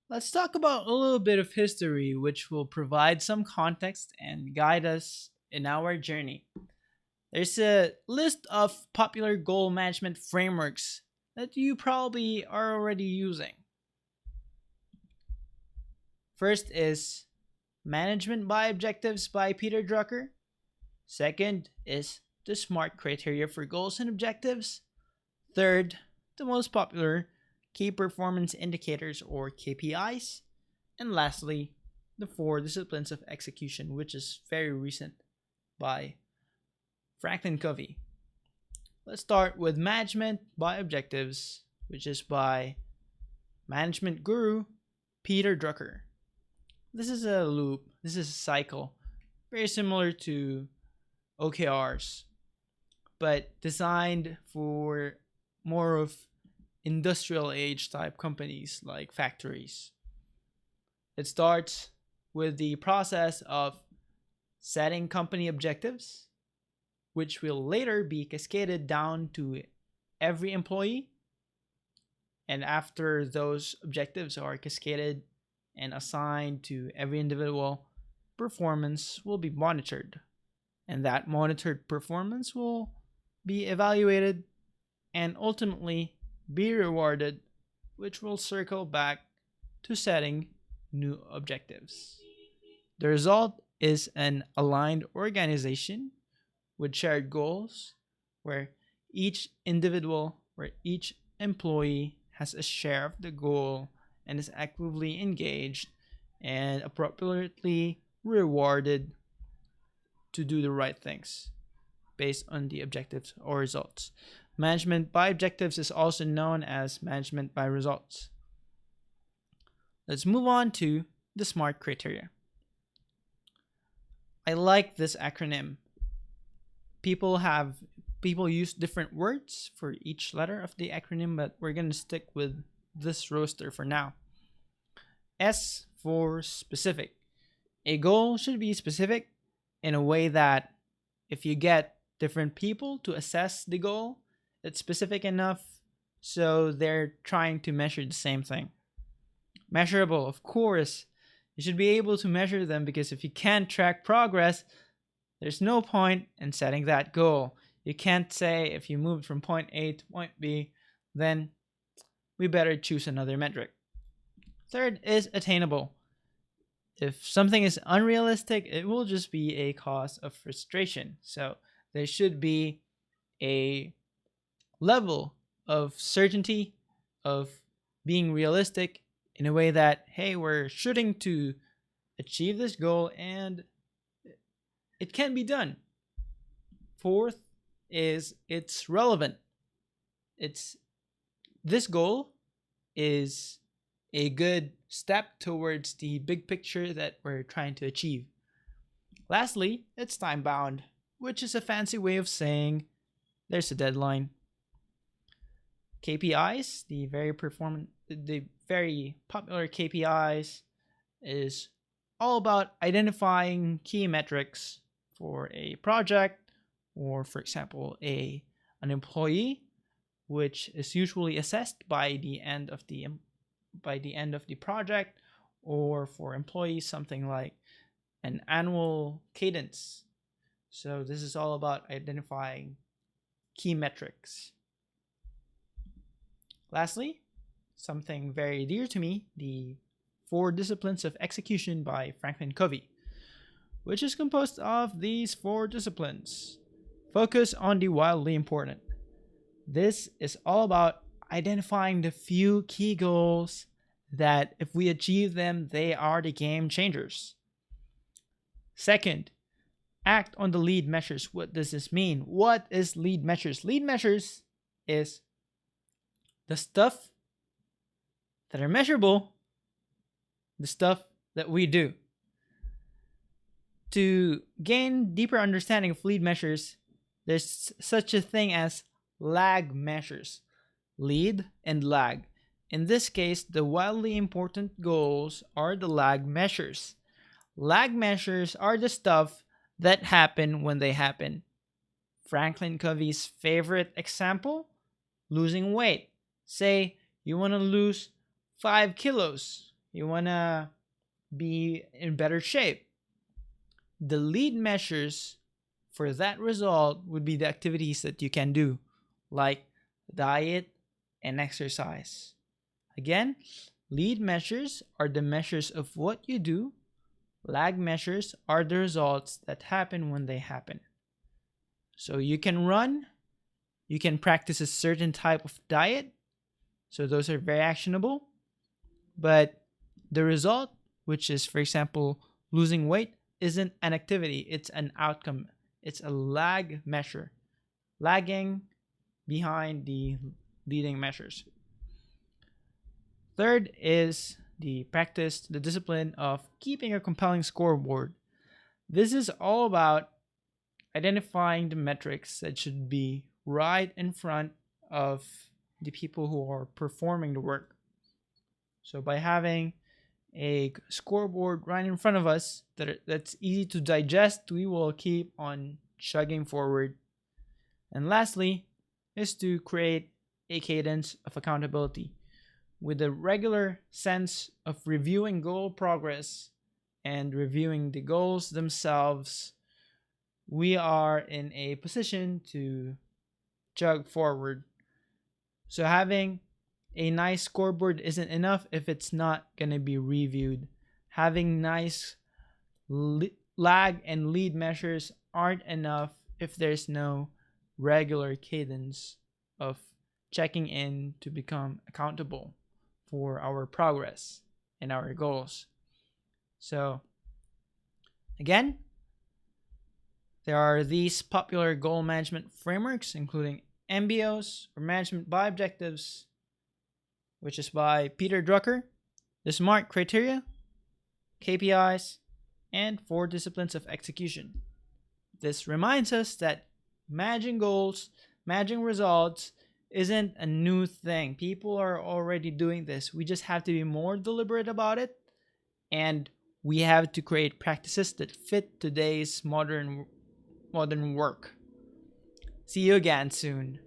Let's talk about a little bit of history, which will provide some context and guide us in our journey. There's a list of popular goal management frameworks that you probably are already using. First is Management by Objectives by Peter Drucker. Second is the SMART criteria for goals and objectives. Third, the most popular key performance indicators or KPIs. And lastly, the four disciplines of execution, which is very recent by Franklin Covey. Let's start with Management by Objectives, which is by management guru Peter Drucker. This is a loop, this is a cycle, very similar to OKRs, but designed for more of industrial age type companies like factories. It starts with the process of setting company objectives, which will later be cascaded down to every employee. And after those objectives are cascaded and assigned to every individual, performance will be monitored. And that monitored performance will be evaluated and ultimately be rewarded, which will circle back to setting new objectives. The result is an aligned organization with shared goals where each individual, where each employee has a share of the goal and is actively engaged and appropriately rewarded to do the right things based on the objectives or results. Management by objectives is also known as management by results. Let's move on to the SMART criteria. I like this acronym. People use different words for each letter of the acronym, but we're going to stick with this roster for now. S for specific. A goal should be specific in a way that if you get different people to assess the goal, it's specific enough so they're trying to measure the same thing. Measurable, of course. You should be able to measure them because if you can't track progress, there's no point in setting that goal. You can't say if you moved from point A to point B, then we better choose another metric. Third is attainable. If something is unrealistic, it will just be a cause of frustration. So there should be a level of certainty of being realistic in a way that, hey, we're shooting to achieve this goal and it can be done. Fourth is it's relevant. It's this goal is a good step towards the big picture that we're trying to achieve. Lastly, it's time bound, which is a fancy way of saying there's a deadline. KPIs, the very popular KPIs is all about identifying key metrics for a project or for example an employee, which is usually assessed by the end of the project, or for employees something like an annual cadence. So this is all about identifying key metrics. Lastly, something very dear to me, the Four Disciplines of Execution by Franklin Covey, which is composed of these four disciplines. Focus on the wildly important. This is all about identifying the few key goals that if we achieve them, they are the game changers. Second, act on the lead measures. What does this mean? What is lead measures? Lead measures is the stuff that are measurable, the stuff that we do. To gain deeper understanding of lead measures, there's such a thing as lag measures. Lead and lag. In this case, the wildly important goals are the lag measures. Lag measures are the stuff that happen when they happen. Franklin Covey's favorite example, losing weight. Say you want to lose 5 kilos. You want to be in better shape. The lead measures for that result would be the activities that you can do, like diet and exercise. Again, lead measures are the measures of what you do. Lag measures are the results that happen when they happen. So you can run, you can practice a certain type of diet. So those are very actionable. But the result, which is, for example, losing weight, isn't an activity, it's an outcome. It's a lag measure, lagging behind the leading measures. Third is the practice, the discipline of keeping a compelling scoreboard. This is all about identifying the metrics that should be right in front of the people who are performing the work. So by having a scoreboard right in front of us that's easy to digest, we will keep on chugging forward. And lastly, is to create a cadence of accountability with a regular sense of reviewing goal progress and reviewing the goals themselves. We are in a position to chug forward. So having a nice scoreboard isn't enough if it's not going to be reviewed. Having nice lag and lead measures aren't enough if there's no regular cadence of checking in to become accountable for our progress and our goals. So, again, there are these popular goal management frameworks, including MBOs, or Management by Objectives, which is by Peter Drucker, the S.M.A.R.T criteria, KPIs, and 4 disciplines of execution. This reminds us that managing goals, managing results isn't a new thing. People are already doing this. We just have to be more deliberate about it, and we have to create practices that fit today's modern work. See you again soon.